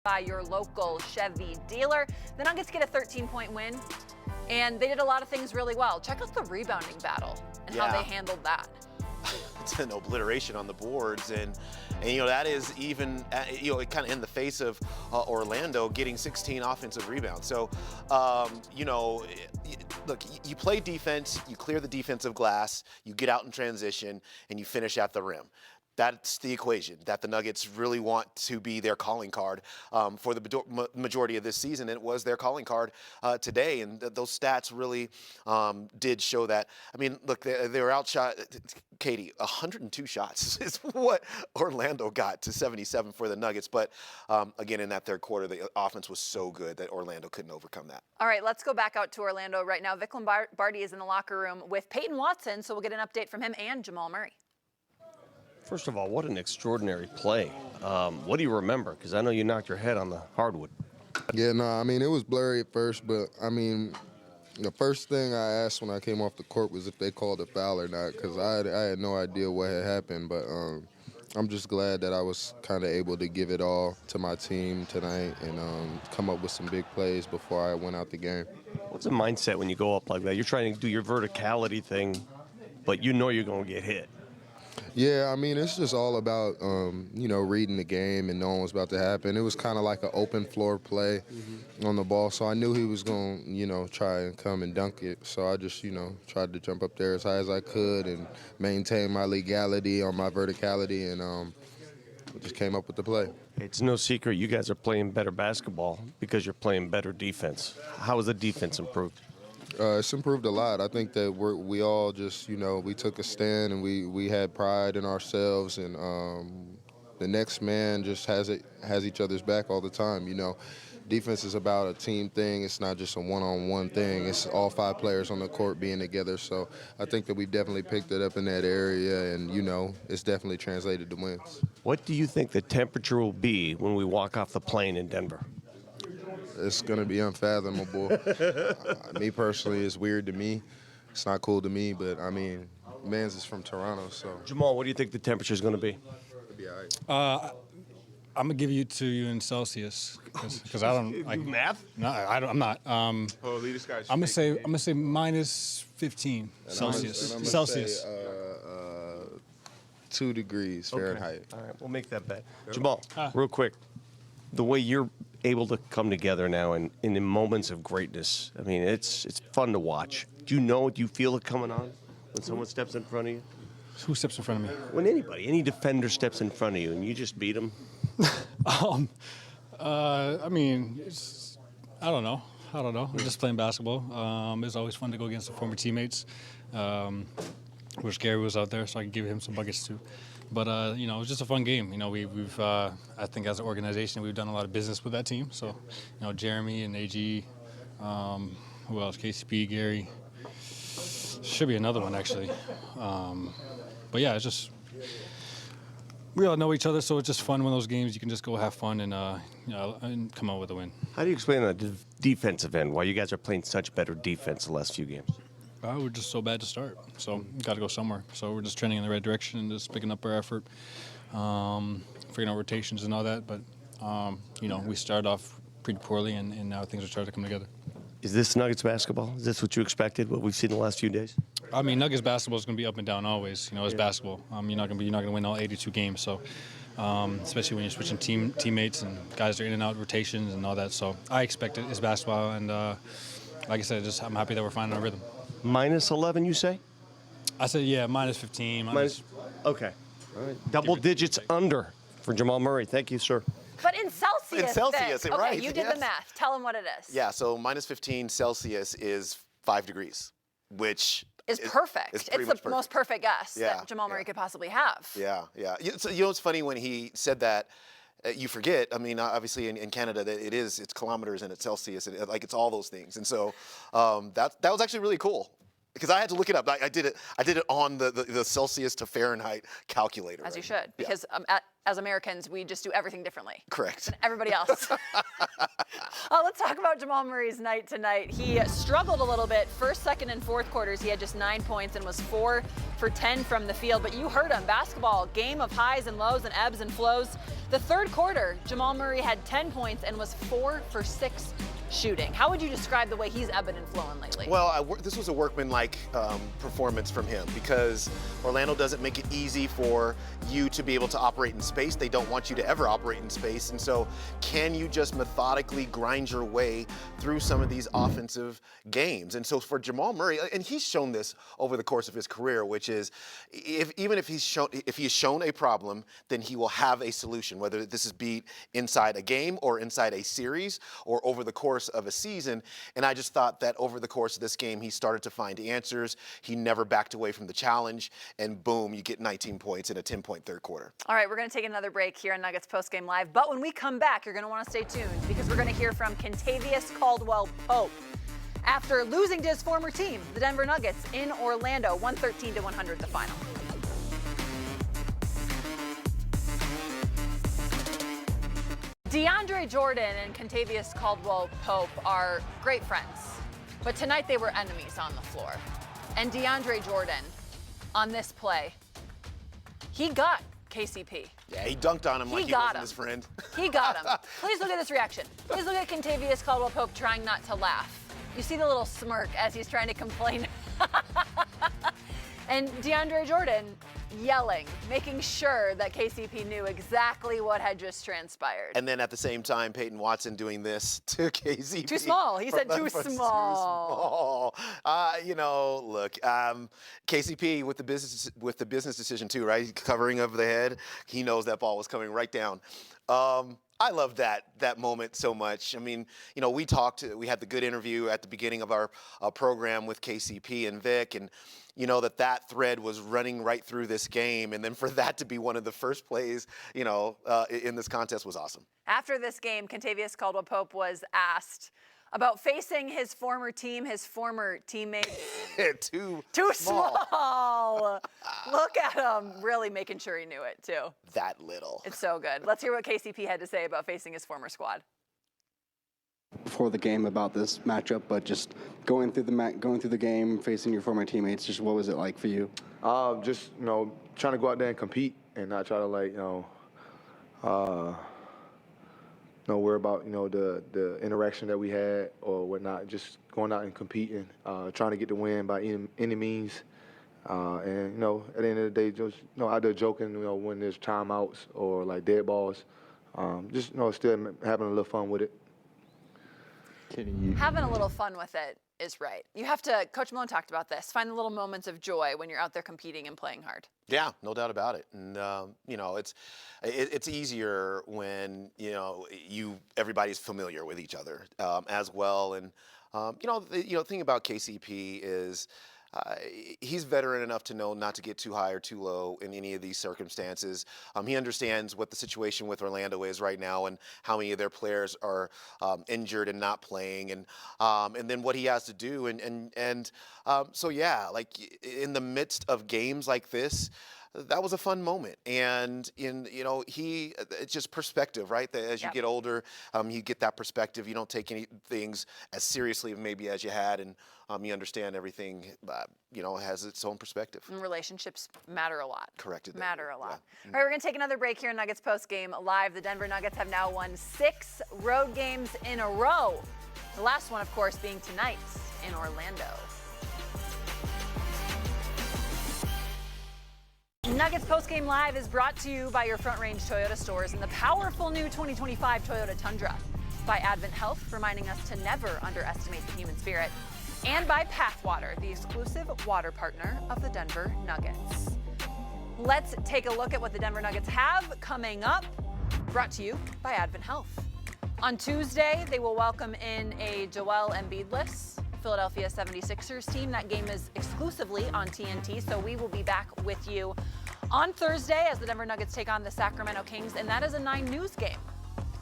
by your local Chevy dealer. The Nuggets get a 13-point win, and they did a lot of things really well. Check out the rebounding battle and how they handled that. It's an obliteration on the boards, and you know that is even kind of in the face of Orlando getting 16 offensive rebounds. So you know, look, you play defense, you clear the defensive glass, you get out in transition, and you finish at the rim. That's the equation that the Nuggets really want to be their calling card for the majority of this season. And it was their calling card today. And those stats really did show that. I mean, look, they were outshot. Katie, 102 shots is what Orlando got to 77 for the Nuggets. But again, in that third quarter, the offense was so good that Orlando couldn't overcome that. All right, let's go back out to Orlando right now. Vic Lombardi is in the locker room with Peyton Watson, so we'll get an update from him and Jamal Murray. First of all, what an extraordinary play. What do you remember? Because I know you knocked your head on the hardwood. Yeah, no, I mean, it was blurry at first, but, I mean, the first thing I asked when I came off the court was if they called a foul or not, because I had no idea what had happened. But I'm just glad that I was kind of able to give it all to my team tonight and come up with some big plays before I went out the game. What's the mindset when you go up like that? You're trying to do your verticality thing, but you know you're going to get hit. Yeah, I mean, it's just all about, you know, reading the game and knowing what's about to happen. It was kind of like an open floor play on the ball, so I knew he was going to, you know, try and come and dunk it. So I just, you know, tried to jump up there as high as I could and maintain my legality on my verticality, and just came up with the play. It's no secret you guys are playing better basketball because you're playing better defense. How has the defense improved? It's improved a lot. I think that we all just, you know, we took a stand and we had pride in ourselves, and the next man just has each other's back all the time. You know, defense is about a team thing. It's not just a one-on-one thing. It's all 5 players on the court being together. So I think that we've definitely picked it up in that area, and, you know, it's definitely translated to wins. What do you think the temperature will be when we walk off the plane in Denver? It's going to be unfathomable. Me personally, it's weird to me. It's not cool to me, but, I mean, Mans is from Toronto, so. Jamal, what do you think the temperature is going to be? It'll be all right. I'm going to give you to you in Celsius because I don't. Like math? No, I'm not. I'm going to say minus 15 Celsius. And I'm Celsius. Say, 2 degrees Fahrenheit. Okay. All right, we'll make that bet. Jamal, real quick, the way you're able to come together now and in moments of greatness, I mean, it's fun to watch. Do you feel it coming on when someone steps in front of you? Who steps in front of me? When any defender steps in front of you and you just beat them? I mean, I don't know. We're just playing basketball. It's always fun to go against the former teammates. Wish Gary was out there so I could give him some buckets too. But, you know, it was just a fun game. You know, we've I think as an organization, we've done a lot of business with that team. So, you know, Jeremy and AG, who else? KCP, Gary. Should be another one, actually. But, yeah, it's just we all know each other, so it's just fun. One of those games you can just go have fun and, you know, and come out with a win. How do you explain the defensive end, why you guys are playing such better defense the last few games? We're just so bad to start, so got to go somewhere. So we're just trending in the right direction and just picking up our effort, figuring out rotations and all that. But, you know, we started off pretty poorly, and now things are starting to come together. Is this Nuggets basketball? Is this what you expected, what we've seen the last few days? I mean, Nuggets basketball is going to be up and down always. You know, it's basketball. You're not going to win all 82 games. So, especially when you're switching teammates and guys are in and out rotations and all that. So I expect it. It's basketball, and like I said, I'm happy that we're finding our rhythm. Minus 11, you say? I said, yeah, minus 15. Okay. All right. Double digits under for Jamal Murray. Thank you, sir. But in Celsius. In Celsius, Vic. right. Okay, you did the math. Tell them what it is. Yeah, so minus 15 Celsius is 5 degrees, which is perfect. It's the most perfect guess that Jamal Murray could possibly have. Yeah. So, you know, it's funny when he said that. You forget, I mean, obviously in Canada, that it's kilometers and it's Celsius, and like it's all those things. And so that was actually really cool because I had to look it up. I did it on the Celsius to Fahrenheit calculator. As you should, because at as Americans, we just do everything differently. Correct. Than everybody else. Let's talk about Jamal Murray's night tonight. He struggled a little bit. First, second, and fourth quarters, he had just 9 points and was 4 for 10 from the field. But you heard him. Basketball, game of highs and lows and ebbs and flows. The third quarter, Jamal Murray had 10 points and was 4 for 6 shooting. How would you describe the way he's ebbing and flowing lately? Well, this was a workmanlike performance from him because Orlando doesn't make it easy for you to be able to operate in space. They don't want you to ever operate in space. And so can you just methodically grind your way through some of these offensive games? And so for Jamal Murray, and he's shown this over the course of his career, which is even if he's shown a problem, then he will have a solution, whether this is be inside a game or inside a series or over the course of a season. And I just thought that over the course of this game, he started to find answers. He never backed away from the challenge, and boom, you get 19 points in a 10-point third quarter. All right, we're going to take another break here on Nuggets Postgame Live. But when we come back, you're going to want to stay tuned because we're going to hear from Kentavious Caldwell-Pope after losing to his former team, the Denver Nuggets, in Orlando, 113-100 the final. DeAndre Jordan and Kentavious Caldwell-Pope are great friends, but tonight they were enemies on the floor. And DeAndre Jordan, on this play, he got KCP. Yeah, he dunked on him like he wasn't his friend. He got him. Please look at this reaction. Please look at Kentavious Caldwell-Pope trying not to laugh. You see the little smirk as he's trying to complain. And DeAndre Jordan yelling, making sure that KCP knew exactly what had just transpired. And then at the same time, Peyton Watson doing this to KCP. Too small. He said too small. Too small. You know, look, KCP with the business decision too, right? Covering of the head. He knows that ball was coming right down. I love that moment so much. I mean, you know, we had the good interview at the beginning of our program with KCP and Vic, and you know that thread was running right through this game, and then for that to be one of the first plays, you know, in this contest was awesome. After this game, Kentavious Caldwell-Pope was asked about facing his former team, his former teammates. Too small. Look at him, really making sure he knew it too. That little. It's so good. Let's hear what KCP had to say about facing his former squad. Before the game about this matchup, but just going through the game, facing your former teammates, just what was it like for you? Just trying to go out there and compete and not try to worry about the interaction that we had or whatnot. Just going out and competing, trying to get the win by any means. And at the end of the day, just out there joking. When there's timeouts or like dead balls, just still having a little fun with it. Having a little fun with it is right. You have to, Coach Malone talked about this, find the little moments of joy when you're out there competing and playing hard. Yeah, no doubt about it. And it's easier when everybody's familiar with each other as well. And the thing about KCP is he's veteran enough to know not to get too high or too low in any of these circumstances. He understands what the situation with Orlando is right now and how many of their players are injured and not playing, and then what he has to do. So yeah, like in the midst of games like this, that was a fun moment. And it's just perspective, right? That as you get older, you get that perspective. You don't take any things as seriously maybe as you had, and you understand everything, has its own perspective. And relationships matter a lot. Correct. Matter a lot. Yeah. All right, we're going to take another break here in Nuggets Postgame Live. The Denver Nuggets have now won 6 road games in a row. The last one, of course, being tonight in Orlando. Nuggets Postgame Live is brought to you by your Front Range Toyota stores and the powerful new 2025 Toyota Tundra. By Advent Health, reminding us to never underestimate the human spirit. And by Pathwater, the exclusive water partner of the Denver Nuggets. Let's take a look at what the Denver Nuggets have coming up. Brought to you by Advent Health. On Tuesday, they will welcome in a Joel Embiid-less Philadelphia 76ers team. That game is exclusively on TNT, so we will be back with you on Thursday as the Denver Nuggets take on the Sacramento Kings, and that is a 9 News game.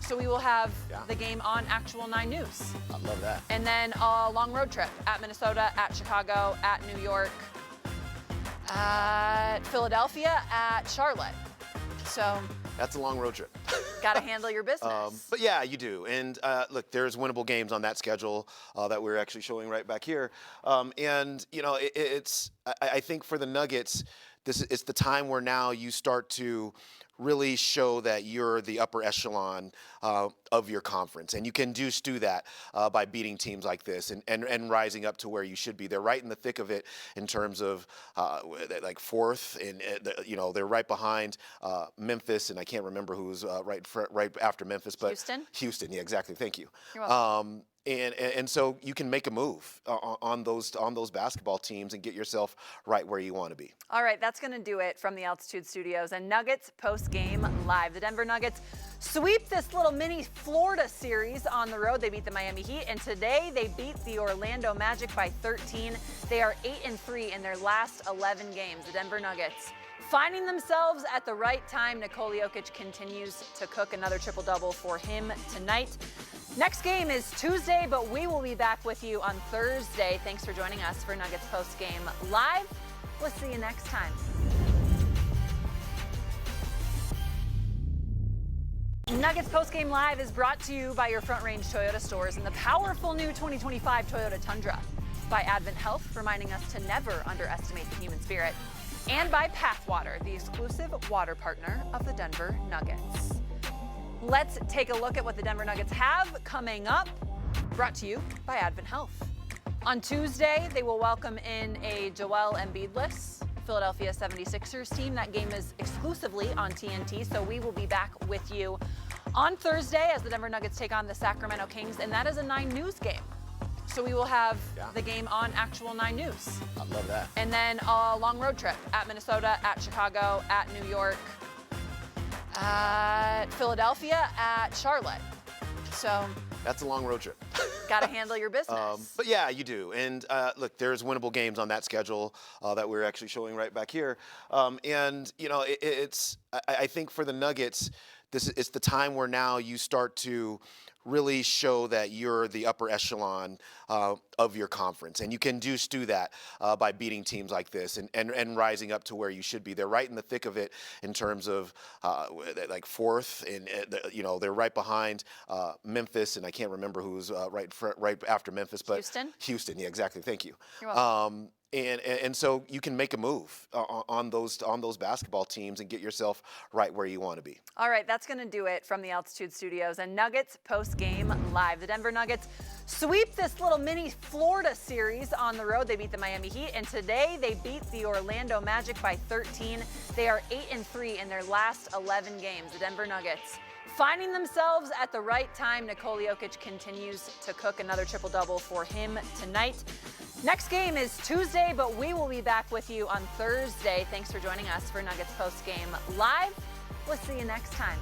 So we will have the game on actual 9 News. I love that. And then a long road trip at Minnesota, at Chicago, at New York, at Philadelphia, at Charlotte. So That's a long road trip. Got to handle your business. But yeah, you do. And look, there's winnable games on that schedule that we're actually showing right back here. And you know, I think for the Nuggets, it's the time where now you start to really show that you're the upper echelon of your conference. And you can just do that by beating teams like this and rising up to where you should be. They're right in the thick of it in terms of like fourth, and you know, they're right behind Memphis, and I can't remember who's right after Memphis, but Houston, yeah, exactly. Thank you. You're welcome. And so you can make a move on those basketball teams and get yourself right where you want to be. All right, that's going to do it from the Altitude Studios and Nuggets post-game live. The Denver Nuggets sweep this little mini Florida series on the road. They beat the Miami Heat, and today they beat the Orlando Magic by 13. They are 8-3 in their last 11 games. The Denver Nuggets finding themselves at the right time. Nikola Jokic continues to cook another triple-double for him tonight. Next game is Tuesday, but we will be back with you on Thursday. Thanks for joining us for Nuggets Post Game Live. We'll see you next time. Nuggets Post Game Live is brought to you by your Front Range Toyota stores and the powerful new 2025 Toyota Tundra. By Advent Health, reminding us to never underestimate the human spirit. And by Pathwater, the exclusive water partner of the Denver Nuggets. Let's take a look at what the Denver Nuggets have coming up, brought to you by Advent Health. On Tuesday, they will welcome in a Joel Embiid-less Philadelphia 76ers team. That game is exclusively on TNT, so we will be back with you on Thursday as the Denver Nuggets take on the Sacramento Kings, and that is a 9 News game. So we will have the game on actual 9 News. I love that. And then a long road trip at Minnesota, at Chicago, at New York, at Philadelphia, at Charlotte. So that's a long road trip. Got to handle your business. But yeah, you do. And look, there's winnable games on that schedule that we're actually showing right back here. And you know, I think for the Nuggets, it's the time where now you start to really show that you're the upper echelon of your conference. And you can just do that by beating teams like this and rising up to where you should be. They're right in the thick of it in terms of like fourth, and you know, they're right behind Memphis, and I can't remember who's right after Memphis, but Houston, yeah, exactly. Thank you. You're welcome. And so you can make a move on those basketball teams and get yourself right where you want to be. All right, that's going to do it from the Altitude Studios and Nuggets post-game live. The Denver Nuggets sweep this little mini Florida series on the road. They beat the Miami Heat, and today they beat the Orlando Magic by 13. They are 8-3 in their last 11 games. The Denver Nuggets finding themselves at the right time. Nikola Jokic continues to cook another triple-double for him tonight. Next game is Tuesday, but we will be back with you on Thursday. Thanks for joining us for Nuggets Post Game Live. We'll see you next time.